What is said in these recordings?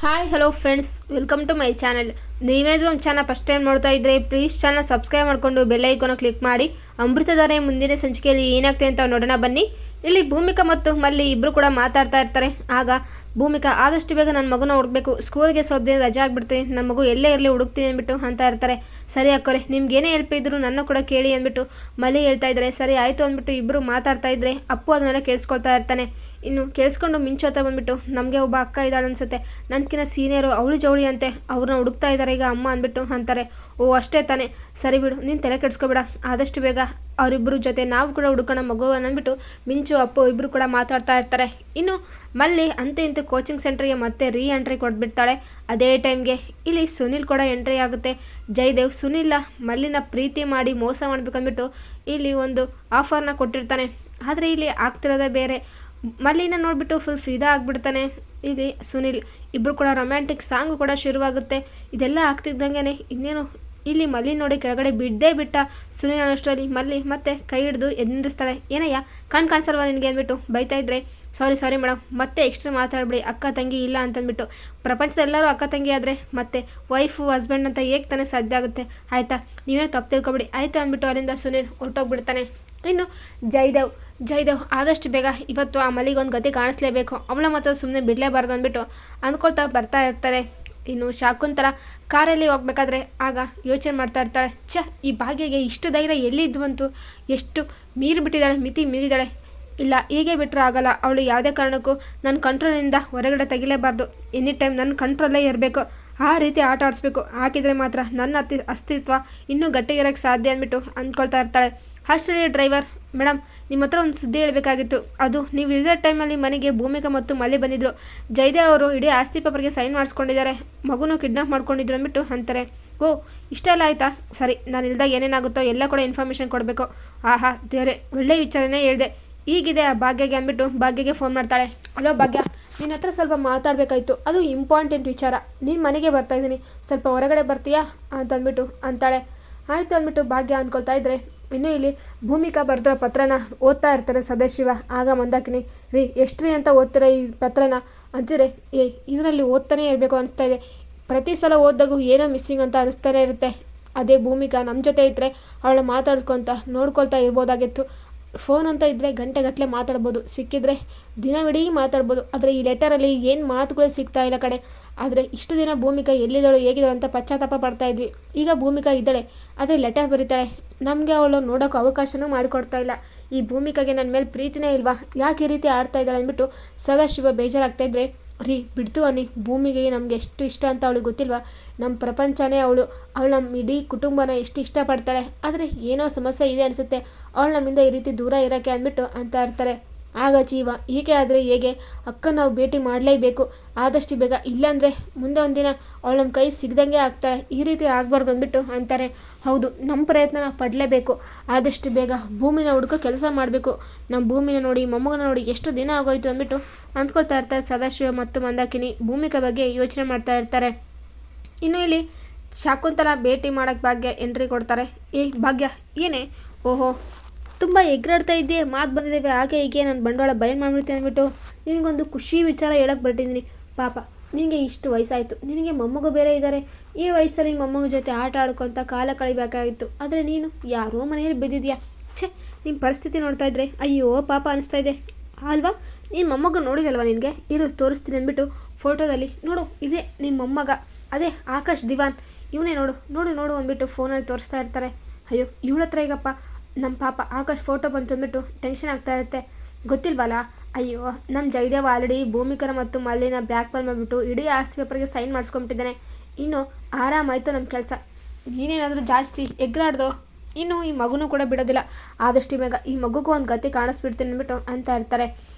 Hi hello friends, welcome to my channel. ನೀವೇನಾದರೂ ನಮ್ಮ channel first time ನೋಡ್ತಾ ಇದ್ದರೆ ಪ್ಲೀಸ್ ಚಾನಲ್ ಸಬ್ಸ್ಕ್ರೈಬ್ ಮಾಡಿಕೊಂಡು ಬೆಲ್ ಐಕಾನ್ ಕ್ಲಿಕ್ ಮಾಡಿ. ಅಮೃತಧಾರೆ ಮುಂದಿನ ಸಂಚಿಕೆಯಲ್ಲಿ ಏನಾಗ್ತದೆ ಅಂತ ನೋಡೋಣ ಬನ್ನಿ. ಇಲ್ಲಿ ಭೂಮಿಕಾ ಮತ್ತು ಮಲ್ಲಿ ಇಬ್ಬರು ಕೂಡ ಮಾತಾಡ್ತಾ ಇರ್ತಾರೆ. ಆಗ ಭೂಮಿಕಾ ಆದಷ್ಟು ಬೇಗ ನನ್ನ ಮಗುನ ಹುಡುಕಬೇಕು, ಸ್ಕೂಲ್ಗೆ ಸ್ವಲ್ಪ ದಿನ ರಜೆ ಆಗಿಬಿಡ್ತೀನಿ, ನನ್ನ ಮಗು ಎಲ್ಲೇ ಇರಲಿ ಹುಡುಕ್ತೀನಿ ಅಂದ್ಬಿಟ್ಟು ಅಂತ ಇರ್ತಾರೆ. ಸರಿ ಅಕ್ಕೋರೆ, ನಿಮ್ಗೆ ಏನೇ ಹೆಲ್ಪ್ ಇದ್ರು ನನ್ನ ಕೂಡ ಕೇಳಿ ಅಂದ್ಬಿಟ್ಟು ಮಲ್ಲಿ ಹೇಳ್ತಾ ಇದ್ದಾರೆ. ಸರಿ ಆಯಿತು ಅಂದ್ಬಿಟ್ಟು ಇಬ್ಬರು ಮಾತಾಡ್ತಾ ಇದ್ದರೆ ಅಪ್ಪು ಅದನ್ನೆಲ್ಲ ಕೇಳಿಸ್ಕೊಳ್ತಾ ಇರ್ತಾನೆ. ಇನ್ನು ಕೇಳಿಸ್ಕೊಂಡು ಮಿಂಚು ಹತ್ರ ಬಂದುಬಿಟ್ಟು ನಮಗೆ ಒಬ್ಬ ಅಕ್ಕ ಇದ್ದಾಳೆ ಅನಿಸುತ್ತೆ, ನನಗಿನ್ನ ಸೀನಿಯರು, ಅವಳು ಜವಳಿ ಅಂತೆ, ಅವ್ರನ್ನ ಹುಡುಕ್ತಾ ಇದ್ದಾರೆ ಈಗ ಅಮ್ಮ ಅಂದ್ಬಿಟ್ಟು ಅಂತಾರೆ. ಓ ಅಷ್ಟೇ ತಾನೆ, ಸರಿ ಬಿಡು, ನೀನು ತಲೆ ಕೆಡಿಸ್ಕೊಬೇಡ, ಆದಷ್ಟು ಬೇಗ ಅವರಿಬ್ಬರು ಜೊತೆ ನಾವು ಕೂಡ ಹುಡುಕೋಣ ಮಗುವನ್ನು ಅಂದ್ಬಿಟ್ಟು ಮಿಂಚು ಅಪ್ಪು ಇಬ್ಬರು ಕೂಡ ಮಾತಾಡ್ತಾ ಇರ್ತಾರೆ. ಇನ್ನು ಮಲ್ಲಿ ಅಂತೂ ಇಂತೂ ಕೋಚಿಂಗ್ ಸೆಂಟ್ರಿಗೆ ಮತ್ತೆ ಎಂಟ್ರಿ ಕೊಟ್ಬಿಡ್ತಾಳೆ. ಅದೇ ಟೈಮ್ಗೆ ಇಲ್ಲಿ ಸುನಿಲ್ ಕೂಡ ಎಂಟ್ರಿ ಆಗುತ್ತೆ. ಜಯದೇವ್ ಸುನಿಲ್ಲ ಮಲ್ಲಿನ ಪ್ರೀತಿ ಮಾಡಿ ಮೋಸ ಮಾಡಬೇಕಂದ್ಬಿಟ್ಟು ಇಲ್ಲಿ ಒಂದು ಆಫರ್ನ ಕೊಟ್ಟಿರ್ತಾನೆ. ಆದರೆ ಇಲ್ಲಿ ಆಗ್ತಿರೋದೇ ಬೇರೆ. ಮಲ್ಲಿನ ನೋಡಿಬಿಟ್ಟು ಫುಲ್ ಫಿದಾ ಆಗಿಬಿಡ್ತಾನೆ ಇಲ್ಲಿ ಸುನಿಲ್. ಇಬ್ಬರು ಕೂಡ ರೊಮ್ಯಾಂಟಿಕ್ ಸಾಂಗು ಕೂಡ ಶುರುವಾಗುತ್ತೆ. ಇದೆಲ್ಲ ಆಗ್ತಿದ್ದಂಗೆ ಇನ್ನೇನು ಇಲ್ಲಿ ಮಲ್ಲಿ ನೋಡಿ ಕೆಳಗಡೆ ಬಿಟ್ಟ ಸುನಿಲ್ ಅನ್ನೋಷ್ಟರಲ್ಲಿ ಮಲ್ಲಿ ಮತ್ತೆ ಕೈ ಹಿಡಿದು ಎದುರಿಸ್ತಾಳೆ. ಏನಯ್ಯ ಕಾಣಿಸಲ್ವಾ ನಿನಗೆ ಅಂದ್ಬಿಟ್ಟು ಬೈತಾ ಇದ್ರೆ, ಸಾರಿ ಮೇಡಮ್, ಮತ್ತೆ ಎಕ್ಸ್ಟ್ರಾ ಮಾತಾಡ್ಬಿಡಿ, ಅಕ್ಕ ತಂಗಿ ಇಲ್ಲ ಅಂತಂದ್ಬಿಟ್ಟು. ಪ್ರಪಂಚದೆಲ್ಲರೂ ಅಕ್ಕ ತಂಗಿ ಆದರೆ ಮತ್ತೆ ವೈಫು ಹಸ್ಬೆಂಡ್ ಅಂತ ಹೇಗೆ ತಾನೇ ಸಾಧ್ಯ ಆಗುತ್ತೆ, ಆಯಿತಾ, ನೀವೇ ತಪ್ಪು ತಿಳ್ಕೊಬಿಡಿ ಆಯಿತಾ ಅಂದ್ಬಿಟ್ಟು ಅಲ್ಲಿಂದ ಸುನಿಲ್ ಹೊರಟೋಗ್ಬಿಡ್ತಾನೆ. ಇನ್ನು ಜಯದೇವ್ ಆದಷ್ಟು ಬೇಗ ಇವತ್ತು ಆ ಮಲ್ಲಿಗೊಂದು ಗತಿ ಕಾಣಿಸ್ಲೇಬೇಕು, ಅವಳ ಮಾತ್ರ ಸುಮ್ಮನೆ ಬಿಡಲೇಬಾರ್ದು ಅಂದ್ಬಿಟ್ಟು ಅಂದ್ಕೊಳ್ತಾ ಬರ್ತಾ ಇರ್ತಾರೆ. ಇನ್ನು ಶಾಕುಂತಲ ಕಾರಲ್ಲಿ ಹೋಗ್ಬೇಕಾದ್ರೆ ಆಗ ಯೋಚನೆ ಮಾಡ್ತಾ ಇರ್ತಾಳೆ, ಈ ಭಾಗ್ಯಗೆ ಇಷ್ಟು ಧೈರ್ಯ ಎಲ್ಲಿದ್ದು ಬಂತು, ಎಷ್ಟು ಮಿತಿ ಮೀರಿದಾಳೆ. ಇಲ್ಲ, ಹೀಗೆ ಬಿಟ್ಟರೆ ಆಗಲ್ಲ, ಅವಳು ಯಾವುದೇ ಕಾರಣಕ್ಕೂ ನನ್ನ ಕಂಟ್ರೋಲಿಂದ ಹೊರಗಡೆ ತೆಗಿಲೇಬಾರ್ದು, ಎನಿ ಟೈಮ್ ನನ್ನ ಕಂಟ್ರೋಲೇ ಇರಬೇಕು, ಆ ರೀತಿ ಆಟ ಆಡಿಸ್ಬೇಕು, ಹಾಕಿದರೆ ಮಾತ್ರ ನನ್ನ ಅಸ್ತಿತ್ವ ಇನ್ನೂ ಗಟ್ಟಿಗಿರೋಕ್ಕೆ ಸಾಧ್ಯ ಅಂದ್ಬಿಟ್ಟು ಅಂದ್ಕೊಳ್ತಾ ಇರ್ತಾಳೆ. ಅಷ್ಟರಲ್ಲಿ ಡ್ರೈವರ್, ಮೇಡಮ್ ನಿಮ್ಮ ಹತ್ರ ಒಂದು ಸುದ್ದಿ ಹೇಳಬೇಕಾಗಿತ್ತು, ಅದು ನೀವು ಇಲ್ಲದ ಟೈಮಲ್ಲಿ ಮನೆಗೆ ಭೂಮಿಕಾ ಮತ್ತು ಮಲ್ಲಿ ಬಂದಿದ್ದರು, ಜಯದೇವ್ ಅವರು ಇಡೀ ಆಸ್ತಿ ಪೇಪರ್ಗೆ ಸೈನ್ ಮಾಡಿಸ್ಕೊಂಡಿದ್ದಾರೆ, ಮಗುನೂ ಕಿಡ್ನಾಪ್ ಮಾಡ್ಕೊಂಡಿದ್ರು ಅಂದ್ಬಿಟ್ಟು ಅಂತಾರೆ. ಓ ಇಷ್ಟೆಲ್ಲ ಆಯಿತಾ, ಸರಿ, ನಾನು ಇಲ್ದಾಗ ಏನೇನಾಗುತ್ತೋ ಎಲ್ಲ ಕೂಡ ಇನ್ಫಾರ್ಮೇಷನ್ ಕೊಡಬೇಕು. ಆಹಾ ದೇವರೇ, ಒಳ್ಳೆ ವಿಚಾರನೇ ಹೇಳಿದೆ, ಈಗಿದೆ ಆ ಭಾಗ್ಯಗೆ ಅಂದ್ಬಿಟ್ಟು ಭಾಗ್ಯಗೆ ಫೋನ್ ಮಾಡ್ತಾಳೆ. ಹಲೋ ಭಾಗ್ಯ, ನಿನ್ನ ಹತ್ರ ಸ್ವಲ್ಪ ಮಾತಾಡಬೇಕಾಯ್ತು, ಅದು ಇಂಪಾರ್ಟೆಂಟ್ ವಿಚಾರ, ನೀನು ಮನೆಗೆ ಬರ್ತಾಯಿದ್ದೀನಿ, ಸ್ವಲ್ಪ ಹೊರಗಡೆ ಬರ್ತೀಯಾ ಅಂತಂದ್ಬಿಟ್ಟು ಅಂತಾಳೆ. ಆಯಿತು ಅಂದ್ಬಿಟ್ಟು ಭಾಗ್ಯ ಅಂದ್ಕೊಳ್ತಾ ಇದ್ದರೆ ಇನ್ನೂ ಇಲ್ಲಿ ಭೂಮಿಕಾ ಬರೆದಿರೋ ಪತ್ರನ ಓದ್ತಾ ಇರ್ತಾರೆ ಸದಾಶಿವ. ಆಗ ಮಂದಾಕಿನಿ, ರೀ ಎಷ್ಟ್ರಿ ಅಂತ ಓದ್ತಿರೋ ಈ ಪತ್ರನ ಅಂತಿದ್ರೆ, ಇದರಲ್ಲಿ ಓದ್ತಾನೆ ಇರಬೇಕು ಅನಿಸ್ತಾ ಇದೆ, ಪ್ರತಿ ಸಲ ಓದಿದಾಗೂ ಏನೋ ಮಿಸ್ಸಿಂಗ್ ಅಂತ ಅನಿಸ್ತಾನೆ ಇರುತ್ತೆ. ಅದೇ ಭೂಮಿಕಾ ನಮ್ಮ ಜೊತೆ ಇದ್ದರೆ ಅವಳ ಮಾತಾಡ್ಕೊತ ನೋಡ್ಕೊಳ್ತಾ ಇರ್ಬೋದಾಗಿತ್ತು. ಫೋನ್ ಅಂತ ಇದ್ದರೆ ಗಂಟೆಗಟ್ಟಲೆ ಮಾತಾಡ್ಬೋದು, ಸಿಕ್ಕಿದ್ರೆ ದಿನವಿಡೀ ಮಾತಾಡ್ಬೋದು, ಆದರೆ ಈ ಲೆಟರಲ್ಲಿ ಏನು ಮಾತುಗಳೇ ಸಿಗ್ತಾ ಇಲ್ಲ ಕಡೆ. ಆದರೆ ಇಷ್ಟು ದಿನ ಭೂಮಿಕಾ ಎಲ್ಲಿದ್ದಾಳು ಹೇಗಿದ್ದಾಳು ಅಂತ ಪಶ್ಚಾತ್ತಾಪ ಪಡ್ತಾ ಇದ್ವಿ, ಈಗ ಭೂಮಿಕಾ ಇದ್ದಾಳೆ, ಆದರೆ ಲೆಟರ್ ಬರೀತಾಳೆ, ನಮಗೆ ಅವಳು ನೋಡೋಕೆ ಅವಕಾಶನೂ ಮಾಡಿಕೊಡ್ತಾ ಇಲ್ಲ. ಈ ಭೂಮಿಕಾಗೆ ನನ್ನ ಮೇಲೆ ಪ್ರೀತಿನೇ ಇಲ್ವಾ, ಯಾಕೆ ಈ ರೀತಿ ಆಡ್ತಾ ಇದ್ದಾಳೆ ಅಂದ್ಬಿಟ್ಟು ಸದಾಶಿವ ಬೇಜಾರಾಗ್ತಾಯಿದ್ರೆ, ರೀ ಬಿಡ್ತು ಅನ್ನಿ, ಭೂಮಿಗೆ ನಮಗೆ ಎಷ್ಟು ಇಷ್ಟ ಅಂತ ಅವಳಿಗೆ ಗೊತ್ತಿಲ್ವಾ, ನಮ್ಮ ಪ್ರಪಂಚನೇ ಅವಳು ನಮ್ಮ ಇಡೀ ಕುಟುಂಬನ ಎಷ್ಟು ಇಷ್ಟಪಡ್ತಾಳೆ, ಆದರೆ ಏನೋ ಸಮಸ್ಯೆ ಇದೆ ಅನಿಸುತ್ತೆ, ಅವಳು ನಮ್ಮಿಂದ ಈ ರೀತಿ ದೂರ ಇರೋಕ್ಕೆ ಅಂದ್ಬಿಟ್ಟು ಅಂತ ಇರ್ತಾರೆ. ಆಗ ಜೀವ, ಹೀಗೆ ಆದರೆ ಹೇಗೆ, ಅಕ್ಕ ನಾವು ಭೇಟಿ ಮಾಡಲೇಬೇಕು ಆದಷ್ಟು ಬೇಗ, ಇಲ್ಲಾಂದರೆ ಮುಂದೆ ಒಂದಿನ ಅವಳು ನಮ್ಮ ಕೈ ಸಿಗ್ದಂಗೆ ಆಗ್ತಾಳೆ, ಈ ರೀತಿ ಆಗಬಾರ್ದು ಅಂದ್ಬಿಟ್ಟು ಅಂತಾರೆ. ಹೌದು, ನಮ್ಮ ಪ್ರಯತ್ನ ಪಡಲೇಬೇಕು, ಆದಷ್ಟು ಬೇಗ ಭೂಮಿನ ಹುಡುಕೋ ಕೆಲಸ ಮಾಡಬೇಕು, ನಮ್ಮ ಭೂಮಿನ ನೋಡಿ ಮೊಮ್ಮಗನ ನೋಡಿ ಎಷ್ಟು ದಿನ ಆಗೋಯ್ತು ಅಂದ್ಬಿಟ್ಟು ಅಂದ್ಕೊಳ್ತಾ ಇರ್ತಾರೆ ಸದಾಶಿವ ಮತ್ತು ಮಂದಾಕಿನಿ. ಭೂಮಿಕಾ ಬಗ್ಗೆ ಯೋಚನೆ ಮಾಡ್ತಾ ಇರ್ತಾರೆ. ಇನ್ನು ಇಲ್ಲಿ ಶಾಕುಂತಲ ಭೇಟಿ ಮಾಡೋಕ್ಕೆ ಭಾಗ್ಯ ಎಂಟ್ರಿ ಕೊಡ್ತಾರೆ. ಭಾಗ್ಯ ಏನೇ, ಓಹೋ ತುಂಬ ಎಗ್ರಾಡ್ತಾ ಇದ್ದೆ, ಮಾತು ಬಂದಿದ್ದೇವೆ ಹಾಗೆ ಹೀಗೆ ನಾನು ಬಂಡವಾಳ ಬಯಲು ಮಾಡಿಬಿಡ್ತೀನಿ ಅಂದ್ಬಿಟ್ಟು ನಿನಗೊಂದು ಖುಷಿ ವಿಚಾರ ಹೇಳಕ್ಕೆ ಬರ್ತಿದ್ದೀನಿ. ಪಾಪ ನಿನಗೆ ಇಷ್ಟು ವಯಸ್ಸಾಯಿತು, ನಿನಗೆ ಮೊಮ್ಮಗು ಬೇರೆ ಇದ್ದಾರೆ, ಈ ವಯಸ್ಸಲ್ಲಿ ಮೊಮ್ಮಗ ಜೊತೆ ಆಟ ಆಡ್ಕೊತ ಕಾಲ ಕಳಿಬೇಕಾಗಿತ್ತು, ಆದರೆ ನೀನು ಯಾರೋ ಮನೆಯಲ್ಲಿ ಬಿದ್ದಿದ್ಯಾ. ನಿಮ್ಮ ಪರಿಸ್ಥಿತಿ ನೋಡ್ತಾ ಇದ್ರೆ ಅಯ್ಯೋ ಪಾಪ ಅನಿಸ್ತಾ ಇದೆ ಅಲ್ವಾ. ನೀನು ಮೊಮ್ಮಗ ನೋಡಿರಲ್ವ, ನಿನಗೆ ಇರು ತೋರಿಸ್ತೀನಿ ಅಂದ್ಬಿಟ್ಟು ಫೋಟೋದಲ್ಲಿ ನೋಡು, ಇದೇ ನಿಮ್ಮ ಮೊಮ್ಮಗ, ಅದೇ ಆಕಾಶ್ ದಿವಾನ್, ಇವನೇ ನೋಡು ಅಂದ್ಬಿಟ್ಟು ಫೋನಲ್ಲಿ ತೋರಿಸ್ತಾ ಇರ್ತಾರೆ. ಅಯ್ಯೋ ಇವಳ ಹತ್ರ ಈಗಪ್ಪ ನಮ್ಮ ಪಾಪ ಆಕಾಶ್ ಫೋಟೋ ಬಂತು ಅಂದ್ಬಿಟ್ಟು ಟೆನ್ಷನ್ ಆಗ್ತಾ ಇರುತ್ತೆ, ಗೊತ್ತಿಲ್ವಲ್ಲ. ಅಯ್ಯೋ ನಮ್ಮ ಜಯದೇವ್ ಆಲ್ರೆಡಿ ಭೂಮಿಕರ ಮತ್ತು ಮಲ್ಲಿನ ಬ್ಯಾಕ್ ಮೇಲ್ ಮಾಡಿಬಿಟ್ಟು ಇಡೀ ಆಸ್ತಿ ಪೇಪರ್ಗೆ ಸೈನ್ ಮಾಡಿಸ್ಕೊಂಬಿಟ್ಟಿದ್ದಾನೆ, ಇನ್ನು ಆರಾಮಾಯಿತು ನಮ್ಮ ಕೆಲಸ. ನೀನೇನಾದರೂ ಜಾಸ್ತಿ ಎಗ್ರಾಡ್ದು ಇನ್ನು ಈ ಮಗುನೂ ಕೂಡ ಬಿಡೋದಿಲ್ಲ, ಆದಷ್ಟು ಬೇಗ ಈ ಮಗುಗೂ ಒಂದು ಗತಿ ಕಾಣಿಸ್ಬಿಡ್ತೀನಿ ಅಂದ್ಬಿಟ್ಟು ಅಂತ ಇರ್ತಾರೆ.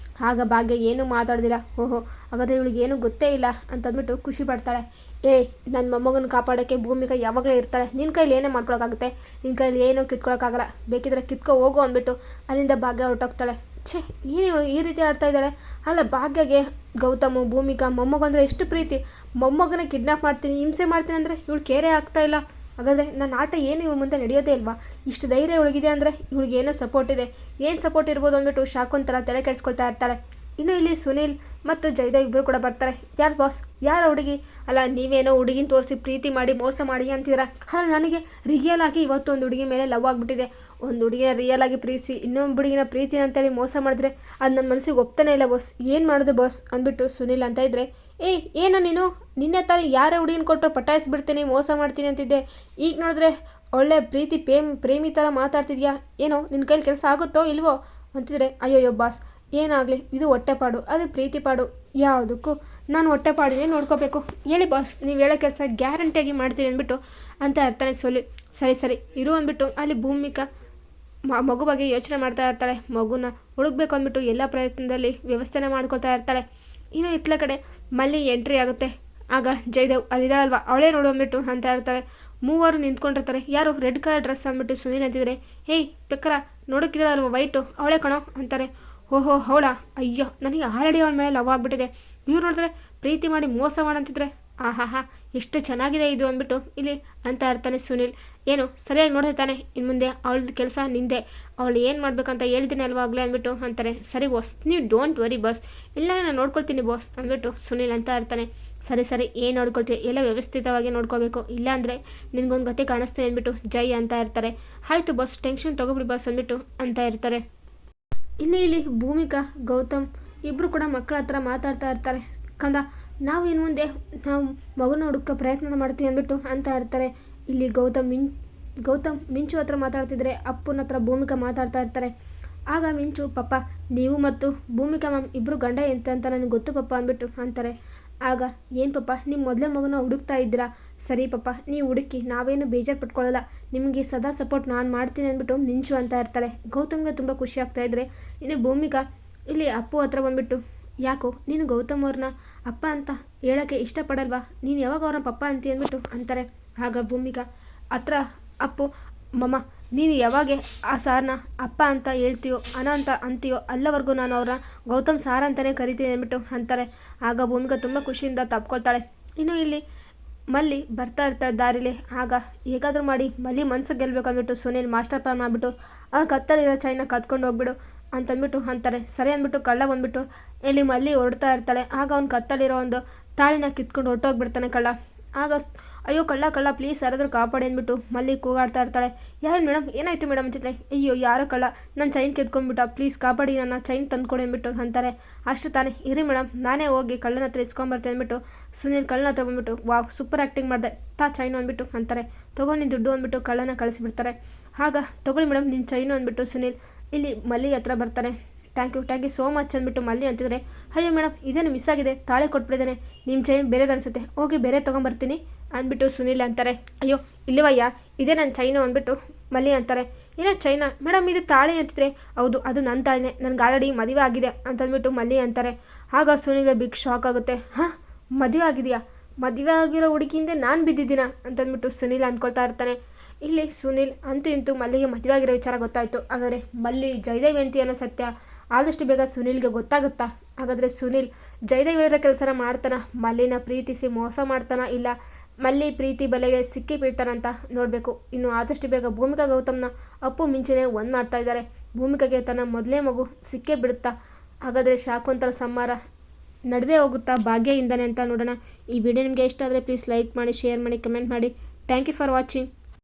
ಆಗ ಭಾಗ್ಯ ಏನೂ ಮಾತಾಡೋದಿಲ್ಲ. ಓಹೋ ಹಾಗಾದರೆ ಇವಳಿಗೆ ಏನೂ ಗೊತ್ತೇ ಇಲ್ಲ ಅಂತಂದ್ಬಿಟ್ಟು ಖುಷಿ ಪಡ್ತಾಳೆ. ನನ್ನ ಮೊಮ್ಮಗನ ಕಾಪಾಡೋಕ್ಕೆ ಭೂಮಿಕಾ ಯಾವಾಗಲೇ ಇರ್ತಾಳೆ, ನಿನ್ನ ಕೈಲಿ ಏನೇ ಮಾಡ್ಕೊಳಕ್ಕಾಗುತ್ತೆ, ನಿನ್ನ ಕೈಲಿ ಏನೂ ಕಿತ್ಕೊಳಕ್ಕಾಗಲ್ಲ, ಬೇಕಿದ್ರೆ ಕಿತ್ಕೊ ಹೋಗು ಅಂದ್ಬಿಟ್ಟು ಅಲ್ಲಿಂದ ಭಾಗ್ಯ ಹೊರಟೋಗ್ತಾಳೆ. ಏನು ಇವಳು ಈ ರೀತಿ ಆಡ್ತಾ ಇದ್ದಾಳೆ, ಅಲ್ಲ ಭಾಗ್ಯಗೆ ಗೌತಮು ಭೂಮಿಕಾ ಮೊಮ್ಮಗಂದರೆ ಎಷ್ಟು ಪ್ರೀತಿ, ಮೊಮ್ಮಗನ ಕಿಡ್ನಾಪ್ ಮಾಡ್ತೀನಿ ಹಿಂಸೆ ಮಾಡ್ತೀನಿ ಅಂದರೆ ಇವಳು ಕೇರೆ ಆಗ್ತಾ ಇಲ್ಲ, ಹಾಗಾದರೆ ನನ್ನ ಆಟ ಏನು ಇವಳು ಮುಂದೆ ನಡೆಯೋದೇ ಇಲ್ವಾ, ಇಷ್ಟು ಧೈರ್ಯ ಇವಳಿಗಿದೆ ಅಂದರೆ ಇವಳಿಗೆ ಏನೋ ಸಪೋರ್ಟ್ ಇದೆ, ಏನು ಸಪೋರ್ಟ್ ಇರ್ಬೋದು ಅಂದ್ಬಿಟ್ಟು ಶಾಕುಂತಲ ತಲೆ ಕೆಡಿಸ್ಕೊಳ್ತಾ ಇರ್ತಾಳೆ. ಇನ್ನು ಇಲ್ಲಿ ಸುನಿಲ್ ಮತ್ತು ಜಯದೇವ್ ಇಬ್ಬರು ಕೂಡ ಬರ್ತಾರೆ. ಯಾರು ಬಾಸ್, ಯಾರು ಹುಡುಗಿ? ಅಲ್ಲ ನೀವೇನೋ ಹುಡುಗಿನ ತೋರಿಸಿ ಪ್ರೀತಿ ಮಾಡಿ ಮೋಸ ಮಾಡಿ ಅಂತೀರಾ. ಅಲ್ಲ ನನಗೆ ರಿಯಲ್ ಆಗಿ ಇವತ್ತು ಒಂದು ಹುಡುಗಿ ಮೇಲೆ ಲವ್ ಆಗಿಬಿಟ್ಟಿದೆ. ಒಂದು ಹುಡುಗಿನ ರಿಯಲ್ ಆಗಿ ಪ್ರೀತಿಸಿ ಇನ್ನೊಂದು ಹುಡುಗಿನ ಪ್ರೀತಿ ಅಂತೇಳಿ ಮೋಸ ಮಾಡಿದ್ರೆ ಅದು ನನ್ನ ಮನಸ್ಸಿಗೆ ಒಪ್ತಾನೆ ಇಲ್ಲ ಬಾಸ್. ಏನು ಮಾಡೋದು ಬಾಸ್ ಅಂದ್ಬಿಟ್ಟು ಸುನಿಲ್ ಅಂತ ಇದ್ರೆ, ಏನು ನೀನು ನಿನ್ನೆ ತಾನೇ ಯಾರೇ ಹುಡುಗಿನ ಕೊಟ್ಟರು ಪಟಾಯಿಸ್ಬಿಡ್ತೀನಿ ಮೋಸ ಮಾಡ್ತೀನಿ ಅಂತಿದ್ದೆ, ಈಗ ನೋಡಿದ್ರೆ ಒಳ್ಳೆ ಪ್ರೀತಿ ಪ್ರೇಮಿ ಥರ ಮಾತಾಡ್ತಿದ್ಯಾ, ಏನೋ ನಿನ್ನ ಕೈಲಿ ಕೆಲಸ ಆಗುತ್ತೋ ಇಲ್ವೋ ಅಂತಿದ್ರೆ, ಅಯ್ಯೋಯ್ಯೋ ಬಾಸ್ ಏನಾಗಲಿ ಇದು ಹೊಟ್ಟೆಪಾಡು, ಅದು ಪ್ರೀತಿ ಪಾಡು, ಯಾವುದಕ್ಕೂ ನಾನು ಹೊಟ್ಟೆಪಾಡಿನೇ ನೋಡ್ಕೋಬೇಕು. ಹೇಳಿ ಬಾಸ್, ನೀವು ಹೇಳೋ ಕೆಲಸ ಗ್ಯಾರಂಟಿಯಾಗಿ ಮಾಡ್ತೀನಿ ಅಂದ್ಬಿಟ್ಟು ಅಂತ ಇರ್ತಾನೆ ಸರಿ ಸರಿ ಇರು ಅಂದ್ಬಿಟ್ಟು ಅಲ್ಲಿ ಭೂಮಿಕಾ ಮಗು ಬಗ್ಗೆ ಯೋಚನೆ ಮಾಡ್ತಾ ಇರ್ತಾಳೆ. ಮಗುನ ಹುಡುಕ್ಬೇಕು ಅಂದ್ಬಿಟ್ಟು ಎಲ್ಲ ಪ್ರಯತ್ನದಲ್ಲಿ ವ್ಯವಸ್ಥೆನ ಮಾಡ್ಕೊಳ್ತಾ ಇರ್ತಾಳೆ. ಇನ್ನು ಇತ್ಲ ಕಡೆ ಮಲ್ಲಿ ಎಂಟ್ರಿ ಆಗುತ್ತೆ. ಆಗ ಜಯದೇವ್ ಅಲ್ಲಿದ್ದಾಳಲ್ವ ಅವಳೇ ನೋಡು ಅಂದ್ಬಿಟ್ಟು ಅಂತ ಇರ್ತಾಳೆ. ಮೂವರು ನಿಂತ್ಕೊಂಡಿರ್ತಾರೆ. ಯಾರು ರೆಡ್ ಕಲರ್ ಡ್ರೆಸ್ ಅಂದ್ಬಿಟ್ಟು ಸುನಿಲ್ ಅಂತಿದ್ರೆ, ಹೇಯ್ ಪೆಕ್ಕರ ನೋಡೋಕ್ಕಿದ್ದಾಳಲ್ವ ವೈಟು ಅವಳೇ ಕಣೋ ಅಂತಾರೆ. ಓಹೋ ಅವಳ, ಅಯ್ಯೋ ನನಗೆ ಆಲ್ರೆಡಿ ಅವಳ ಮೇಲೆ ಲವ್ ಆಗಿಬಿಟ್ಟಿದೆ. ಇವ್ರು ನೋಡಿದ್ರೆ ಪ್ರೀತಿ ಮಾಡಿ ಮೋಸ ಮಾಡಂತಿದ್ರೆ ಆಹಾ ಎಷ್ಟು ಚೆನ್ನಾಗಿದೆ ಇದು ಅಂದ್ಬಿಟ್ಟು ಇಲ್ಲಿ ಅಂತ ಇರ್ತಾನೆ ಸುನಿಲ್. ಏನು ಸರಿಯಾಗಿ ನೋಡ್ದೆ ತಾನೆ, ಇನ್ನು ಮುಂದೆ ಅವಳದ್ದು ಕೆಲಸ ನಿಂದೆ, ಅವಳು ಏನು ಮಾಡ್ಬೇಕಂತ ಹೇಳ್ತೀನಿ ಅಲ್ವಾ ಆಗಲೇ ಅಂದ್ಬಿಟ್ಟು ಅಂತಾರೆ. ಸರಿ ಬಾಸ್ ನೀವು ಡೋಂಟ್ ವರಿ ಬಾಸ್, ಇಲ್ಲ ನಾನು ನೋಡ್ಕೊಳ್ತೀನಿ ಬಾಸ್ ಅಂದ್ಬಿಟ್ಟು ಸುನಿಲ್ ಅಂತ ಇರ್ತಾನೆ. ಸರಿ ಏನು ನೋಡ್ಕೊಳ್ತೀವಿ, ಎಲ್ಲ ವ್ಯವಸ್ಥಿತವಾಗಿ ನೋಡ್ಕೋಬೇಕು, ಇಲ್ಲಾಂದರೆ ನಿನ್ಗೊಂದು ಗತಿ ಕಾಣಿಸ್ತೀನಿ ಅಂದ್ಬಿಟ್ಟು ಜೈ ಅಂತ ಇರ್ತಾರೆ. ಆಯಿತು ಬಾಸ್ ಟೆನ್ಷನ್ ತೊಗೊಬಿಡಿ ಬಾಸ್ ಅಂದ್ಬಿಟ್ಟು ಅಂತ ಇರ್ತಾರೆ. ಇಲ್ಲಿ ಭೂಮಿಕಾ ಗೌತಮ್ ಇಬ್ಬರು ಕೂಡ ಮಕ್ಕಳ ಹತ್ರ ಮಾತಾಡ್ತಾ ಇರ್ತಾರೆ. ಕಂದ ನಾವು ಇನ್ನು ಮುಂದೆ ನಾವು ಮಗುನ ಹುಡುಕೋ ಪ್ರಯತ್ನ ಮಾಡ್ತೀವಿ ಅಂದ್ಬಿಟ್ಟು ಅಂತ ಇರ್ತಾರೆ. ಇಲ್ಲಿ ಗೌತಮ್ ಮಿಂಚು ಹತ್ರ ಮಾತಾಡ್ತಿದ್ರೆ ಅಪ್ಪನ ಹತ್ರ ಭೂಮಿಕಾ ಮಾತಾಡ್ತಾ ಇರ್ತಾರೆ. ಆಗ ಮಿಂಚು, ಪಪ್ಪ ನೀವು ಮತ್ತು ಭೂಮಿಕಾ ಮ್ಯಾಮ್ ಇಬ್ಬರು ಗಂಡ ಎಂತ ಅಂತ ನನಗೆ ಗೊತ್ತು ಪಪ್ಪ ಅಂದ್ಬಿಟ್ಟು ಅಂತಾರೆ. ಆಗ ಏನು ಪಪ್ಪ ನಿಮ್ಮ ಮೊದಲೇ ಮಗುನ ಹುಡುಕ್ತಾ ಇದ್ದೀರಾ, ಸರಿ ಪಪ್ಪ ನೀವು ಹುಡುಕಿ ನಾವೇನು ಬೇಜಾರು ಪಟ್ಕೊಳ್ಳಲ್ಲ, ನಿಮಗೆ ಸದಾ ಸಪೋರ್ಟ್ ನಾನು ಮಾಡ್ತೀನಿ ಅಂದ್ಬಿಟ್ಟು ಮಿಂಚು ಅಂತ ಇರ್ತಾಳೆ. ಗೌತಮ್ಗೆ ತುಂಬ ಖುಷಿ ಆಗ್ತಾ ಇದ್ರೆ ಇನ್ನು ಭೂಮಿಕಾ ಇಲ್ಲಿ ಅಪ್ಪು ಹತ್ರ ಬಂದ್ಬಿಟ್ಟು, ಯಾಕೋ ನೀನು ಗೌತಮ್ ಅವ್ರನ್ನ ಅಪ್ಪ ಅಂತ ಹೇಳೋಕ್ಕೆ ಇಷ್ಟಪಡಲ್ವಾ, ನೀನು ಯಾವಾಗ ಅವ್ರನ್ನ ಪಪ್ಪ ಅಂತೀ ಅಂದ್ಬಿಟ್ಟು ಅಂತಾರೆ. ಆಗ ಭೂಮಿಕಾ ಹತ್ರ ಅಪ್ಪು, ಮಮ್ಮ ನೀನು ಯಾವಾಗ ಆ ಸಾರನ್ನ ಅಪ್ಪ ಅಂತ ಹೇಳ್ತೀಯೋ ಅಂತ ಅಂತೀಯೋ ಅಲ್ಲವರೆಗೂ ನಾನು ಅವ್ರನ್ನ ಗೌತಮ್ ಸಾರ್ ಅಂತಲೇ ಕರಿತೀನಿ ಅಂದ್ಬಿಟ್ಟು ಅಂತಾರೆ. ಆಗ ಭೂಮಿಕಾ ತುಂಬ ಖುಷಿಯಿಂದ ತಪ್ಕೊಳ್ತಾಳೆ. ಇನ್ನು ಇಲ್ಲಿ ಮಲ್ಲಿ ಬರ್ತಾ ಇರ್ತಾರೆ ದಾರಿಲಿ. ಆಗ ಹೇಗಾದರೂ ಮಾಡಿ ಮಲ್ಲಿ ಮನಸ್ಸು ಗೆಲ್ಲಬೇಕು ಅಂದ್ಬಿಟ್ಟು ಸುನಿಲ್ ಮಾಸ್ಟರ್ ಪ್ಲಾನ್ ಮಾಡಿಬಿಟ್ಟು ಅವ್ನ ಕತ್ತಲಿರೋ ಚೈನ ಕತ್ಕೊಂಡು ಹೋಗ್ಬಿಡು ಅಂತಂದ್ಬಿಟ್ಟು ಅಂತಾರೆ. ಸರಿ ಅಂದ್ಬಿಟ್ಟು ಕಳ್ಳ ಬಂದ್ಬಿಟ್ಟು ಇಲ್ಲಿ ಮಲ್ಲಿ ಹೊರಡ್ತಾ ಇರ್ತಾಳೆ. ಆಗ ಅವ್ನ ಕತ್ತಲಿರೋ ಒಂದು ತಾಳಿನ ಕಿತ್ಕೊಂಡು ಹೊರಟೋಗ್ಬಿಡ್ತಾನೆ ಕಳ್ಳ. ಆಗ ಅಯ್ಯೋ ಕಳ್ಳ ಪ್ಲೀಸ್ ಯಾರಾದರೂ ಕಾಪಾಡಿ ಅಂದ್ಬಿಟ್ಟು ಮಲ್ಲಿ ಕೂಗಾಡ್ತಾ ಇರ್ತಾಳೆ. ಯಾರು ಮೇಡಮ್ ಏನಾಯಿತು ಮೇಡಮ್ ಅಂತಿದ್ರೆ, ಅಯ್ಯೋ ಯಾರೋ ಕಳ್ಳ ನನ್ನ ಚೈನ್ ಕಿತ್ಕೊಂಡ್ಬಿಟ್ಟ, ಪ್ಲೀಸ್ ಕಾಪಾಡಿ ನನ್ನ ಚೈನ್ ತಂದ್ಕೊಡಿ ಅಂದ್ಬಿಟ್ಟು ಅಂತಾರೆ. ಅಷ್ಟು ತಾನೇ ಇರಿ ಮೇಡಮ್ ನಾನೇ ಹೋಗಿ ಕಳ್ಳನ ಹತ್ರ ಇಸ್ಕೊಂಬರ್ತೀನಿ ಅಂದ್ಬಿಟ್ಟು ಸುನಿಲ್ ಕಳ್ಳನ ಹತ್ರ ಬಂದ್ಬಿಟ್ಟು, ವಾವ್ ಸೂಪರ್ ಆ್ಯಕ್ಟಿಂಗ್ ಮಾಡಿದೆ ಚೈನು ಅಂದ್ಬಿಟ್ಟು ಅಂತಾರೆ. ತೊಗೊಂಡು ನಿನ್ನ ದುಡ್ಡು ಅಂದ್ಬಿಟ್ಟು ಕಳ್ಳನ ಕಳಿಸಿಬಿಡ್ತಾರೆ. ಆಗ ತೊಗೊಳ್ಳಿ ಮೇಡಮ್ ನಿಮ್ಮ ಚೈನು ಅಂದ್ಬಿಟ್ಟು ಸುನಿಲ್ ಇಲ್ಲಿ ಮಲ್ಲಿ ಹತ್ರ ಬರ್ತಾನೆ. ಥ್ಯಾಂಕ್ ಯು ಸೋ ಮಚ್ ಅಂದ್ಬಿಟ್ಟು ಮಲ್ಲಿ ಅಂತಿದ್ರೆ, ಅಯ್ಯೋ ಮೇಡಮ್ ಇದೇನು ಮಿಸ್ ಆಗಿದೆ, ತಾಳೆ ಕೊಟ್ಬಿಟ್ಟಿದ್ದಾನೆ, ನಿಮ್ಮ ಚೈನ್ ಬೇರೆದು ಅನಿಸುತ್ತೆ, ಹೋಗಿ ಬೇರೆ ತೊಗೊಂಬರ್ತೀನಿ ಅಂದ್ಬಿಟ್ಟು ಸುನಿಲ್ ಅಂತಾರೆ. ಅಯ್ಯೋ ಇಲ್ಲವಯ್ಯ ಇದೇ ನನ್ನ ಚೈನು ಅಂದ್ಬಿಟ್ಟು ಮಲ್ಲಿ ಅಂತಾರೆ. ಏನೋ ಚೈನಾ ಮೇಡಮ್ ಇದು ತಾಳೆ ಅಂತಿದ್ರೆ, ಹೌದು ಅದು ನನ್ನ ತಾಳಿನೇ, ನನಗೆ ಆಲ್ರೆಡಿ ಮದುವೆ ಆಗಿದೆ ಅಂತಂದ್ಬಿಟ್ಟು ಮಲ್ಲಿ ಅಂತಾರೆ. ಆಗ ಸುನಿಲ್ಗೆ ಬಿಗ್ ಶಾಕ್ ಆಗುತ್ತೆ. ಮದುವೆ ಆಗಿದೆಯಾ, ಮದುವೆ ಆಗಿರೋ ಹುಡುಗಿಯಿಂದ ನಾನು ಬಿದ್ದಿದ್ದೀನ ಅಂತಂದ್ಬಿಟ್ಟು ಸುನಿಲ್ ಅಂದ್ಕೊಳ್ತಾ ಇರ್ತಾನೆ. ಇಲ್ಲಿ ಸುನಿಲ್ ಅಂತೂ ಇಂತೂ ಮಲ್ಲಿಗೆ ಮದುವೆ ಆಗಿರೋ ವಿಚಾರ ಗೊತ್ತಾಯಿತು. ಹಾಗಾದರೆ ಮಲ್ಲಿ ಜಯದೇವ್ ಎಂತಿ ಅನ್ನೋ ಸತ್ಯ ಆದಷ್ಟು ಬೇಗ ಸುನಿಲ್ಗೆ ಗೊತ್ತಾಗುತ್ತಾ? ಹಾಗಾದರೆ ಸುನಿಲ್ ಜಯದೇವ್ ಹೇಳಿರೋ ಕೆಲಸನ ಮಾಡ್ತಾನ, ಮಲ್ಲಿನ ಪ್ರೀತಿಸಿ ಮೋಸ ಮಾಡ್ತಾನ, ಇಲ್ಲ ಮಲ್ಲಿ ಪ್ರೀತಿ ಬಲೆಗೆ ಸಿಕ್ಕಿ ಬೀಳ್ತಾನಂತ ನೋಡಬೇಕು. ಇನ್ನು ಆದಷ್ಟು ಬೇಗ ಭೂಮಿಕಾ ಗೌತಮ್ನ ಅಪ್ಪು ಮಿಂಚನೆ ಒಂದು ಮಾಡ್ತಾ ಇದ್ದಾರೆ. ಭೂಮಿಕಾಗೆ ತನ್ನ ಮೊದಲೇ ಮಗು ಸಿಕ್ಕೇ ಬಿಡುತ್ತಾ? ಹಾಗಾದರೆ ಶಾಕುಂತಲ ಸಂಹಾರ ನಡೆದೇ ಹೋಗುತ್ತಾ ಭಾಗ್ಯದಿಂದನೇ ಅಂತ ನೋಡೋಣ. ಈ ವಿಡಿಯೋ ನಿಮಗೆ ಇಷ್ಟ ಆದರೆ ಪ್ಲೀಸ್ ಲೈಕ್ ಮಾಡಿ, ಶೇರ್ ಮಾಡಿ, ಕಮೆಂಟ್ ಮಾಡಿ. Thank you for watching.